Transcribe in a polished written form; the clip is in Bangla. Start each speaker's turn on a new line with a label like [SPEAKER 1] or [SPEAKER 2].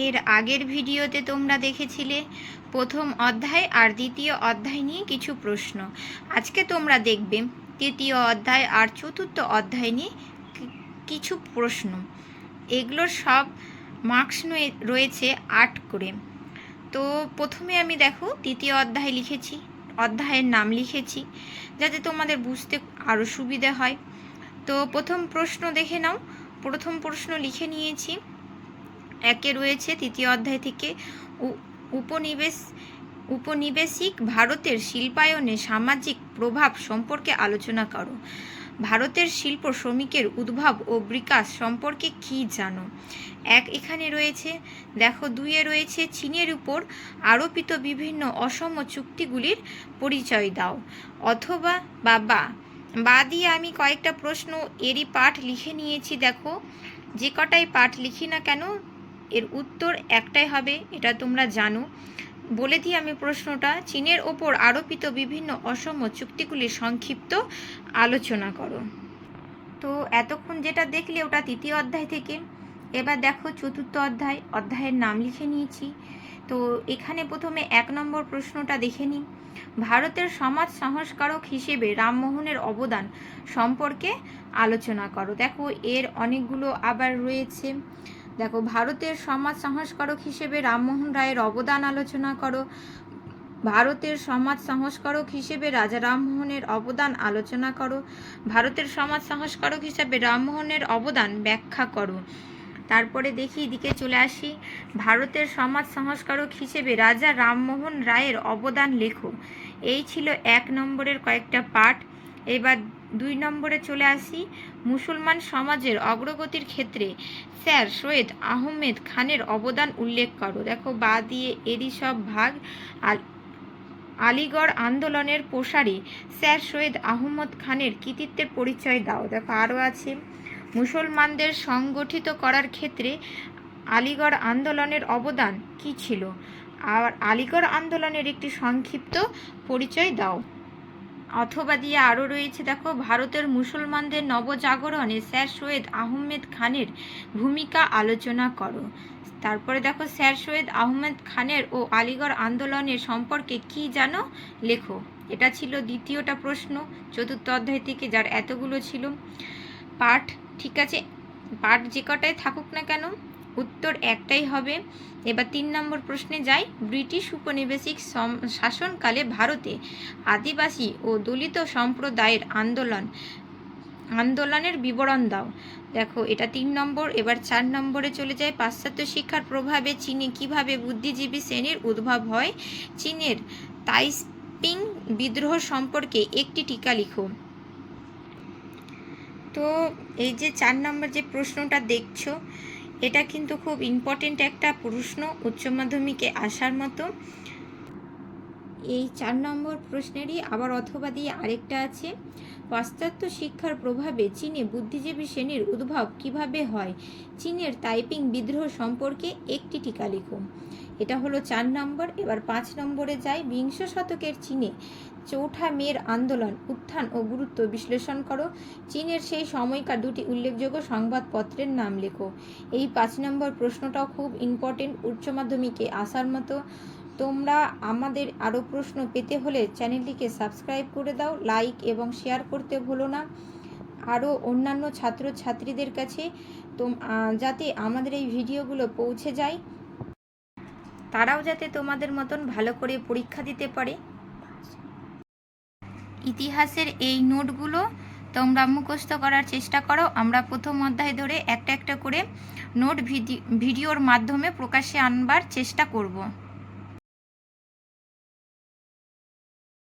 [SPEAKER 1] এর আগের ভিডিওতে তোমরা দেখেছিলে প্রথম অধ্যায় আর দ্বিতীয় অধ্যায় নিয়ে কিছু প্রশ্ন। আজকে তোমরা দেখবে তৃতীয় অধ্যায় আর চতুর্থ অধ্যায় নিয়ে কিছু প্রশ্ন। এগুলোর সব মার্কস রয়েছে ৮ করে। তো প্রথমে আমি দেখো তৃতীয় অধ্যায় লিখেছি, অধ্যায়ের নাম লিখেছি যাতে তোমাদের বুঝতে আরও সুবিধা হয়। তো প্রথম প্রশ্ন দেখে নাও। প্রথম প্রশ্ন লিখে নিয়েছি। একে রয়েছে তৃতীয় অধ্যায় থেকে উপনিবেশিক ভারতের শিল্পায়নে সামাজিক প্রভাব সম্পর্কে আলোচনা করো। ভারতের শিল্প শ্রমিকের উদ্ভব ও বিকাশ সম্পর্কে কি জানো? এখানে রয়েছে। দেখো ২-এ রয়েছে চীনের উপর আরোপিত বিভিন্ন অসম চুক্তিগুলির পরিচয় দাও। অথবা বা দিয়ে আমি কয়েকটা প্রশ্ন এরই পাঠ লিখে নিয়েছি। দেখো যে কটাই পাঠ লিখি না কেন এর উত্তর একটাই হবে, এটা তোমরা জানো। বলে দিই আমি প্রশ্নটা। চীনের ওপর আরোপিত বিভিন্ন অসম চুক্তিগুলির সংক্ষিপ্ত আলোচনা করো। তো এতক্ষণ যেটা দেখলে ওটা তৃতীয় অধ্যায় থেকে। এবার দেখো চতুর্থ অধ্যায়, অধ্যায়ের নাম লিখে নিয়েছি। তো এখানে প্রথমে ১ নম্বর প্রশ্নটা দেখে নিই। ভারতের সমাজ সংস্কারক হিসেবে রামমোহনের অবদান সম্পর্কে আলোচনা করো। দেখো এর অনেকগুলো আবার রয়েছে। দেখো ভারতের সমাজ সংস্কারক হিসেবে রামমোহন রায়ের অবদান আলোচনা করো। ভারতের সমাজ সংস্কারক হিসেবে রাজা রামমোহনের অবদান আলোচনা করো। ভারতের সমাজ সংস্কারক হিসেবে রামমোহনের অবদান ব্যাখ্যা করো। তারপরে দেখি এদিকে চলে আসি। ভারতের সমাজ সংস্কারক হিসেবে রাজা রামমোহন রায়ের অবদান লেখো। এই ছিল ১ নম্বরের কয়েকটা পাঠ। এবার ২ নম্বরে চলে আসি। মুসলমান সমাজের অগ্রগতির ক্ষেত্রে স্যার সৈয়দ আহমেদ খানের অবদান উল্লেখ করো। দেখো বা দিয়ে এরই সব ভাগ। আলিগড় আন্দোলনের প্রসারে স্যার সৈয়দ আহমদ খানের কৃতিত্বের পরিচয় দাও। দেখো আরও আছে। মুসলমানদের সংগঠিত করার ক্ষেত্রে আলিগড় আন্দোলনের অবদান কী ছিল? আর আলিগড় আন্দোলনের একটি সংক্ষিপ্ত পরিচয় দাও। অথবা দিয়ে আরও রয়েছে। দেখো ভারতের মুসলমানদের নবজাগরণে স্যার সৈয়দ আহমেদ খানের ভূমিকা আলোচনা করো। তারপরে দেখো স্যার সৈয়দ আহমেদ খানের ও আলিগড় আন্দোলনের সম্পর্কে কি জানো লেখো। এটা ছিল দ্বিতীয়টা প্রশ্ন চতুর্থ অধ্যায় থেকে, যার এতগুলো ছিল পাঠ। ঠিক আছে, পাঠ যে কটাই থাকুক না কেন উত্তর একটাই হবে। এবার ৩ নম্বর প্রশ্নে যাই। ব্রিটিশ উপনিবেশিক শাসনকালে ভারতে আদিবাসী ও দলিত সম্প্রদায়ের আন্দোলনের বিবরণ দাও। দেখো এটা ৩ নম্বর। এবার ৪ নম্বরে চলে যায়। পাশ্চাত্য শিক্ষার প্রভাবে চীনে কিভাবে বুদ্ধিজীবী শ্রেণীর উদ্ভব হয়? চীনের তাইপিং বিদ্রোহ সম্পর্কে একটি টিকা লিখো। তো এই যে ৪ নম্বর যে প্রশ্নটা দেখছো এটা কিন্তু খুব ইম্পর্টেন্ট একটা প্রশ্ন, উচ্চ মাধ্যমিকে আসার মতো। এই ৪ নম্বর প্রশ্নেরই আবার অথবা দিয়ে আরেকটা আছে। পাশ্চাত্য শিক্ষার প্রভাবে চীনে বুদ্ধিজীবী শ্রেণীর উদ্ভব কিভাবে হয়? চীনের তাইপিং বিদ্রোহ সম্পর্কে একটি টিকা লিখো। এটা হলো ৪ নম্বর। এবার ৫ নম্বরে যাই। বিংশ শতকের চীনে চৌঠা মের আন্দোলন উত্থান ও গুরুত্ব বিশ্লেষণ করো। চীনের সেই সময়কার ২টি উল্লেখযোগ্য সংবাদপত্রের নাম লেখো। এই ৫ নম্বর প্রশ্নটাও খুব ইম্পর্টেন্ট, উচ্চ মাধ্যমিকে আসার মতো। তোমরা আমাদের আরও প্রশ্ন পেতে হলে চ্যানেলটিকে সাবস্ক্রাইব করে দাও, লাইক এবং শেয়ার করতে ভুলো না আরও অন্যান্য ছাত্রছাত্রীদের কাছে, যাতে আমাদের এই ভিডিওগুলো পৌঁছে যায়, তারাও যাতে তোমাদের মতন ভালো করে পরীক্ষা দিতে পারে। ইতিহাসের এই নোটগুলো তোমরা মুখস্থ করার চেষ্টা করো। আমরা প্রথম অধ্যায় ধরে একটা একটা করে নোট ভিডিওর মাধ্যমে প্রকাশ্যে আনবার চেষ্টা করব।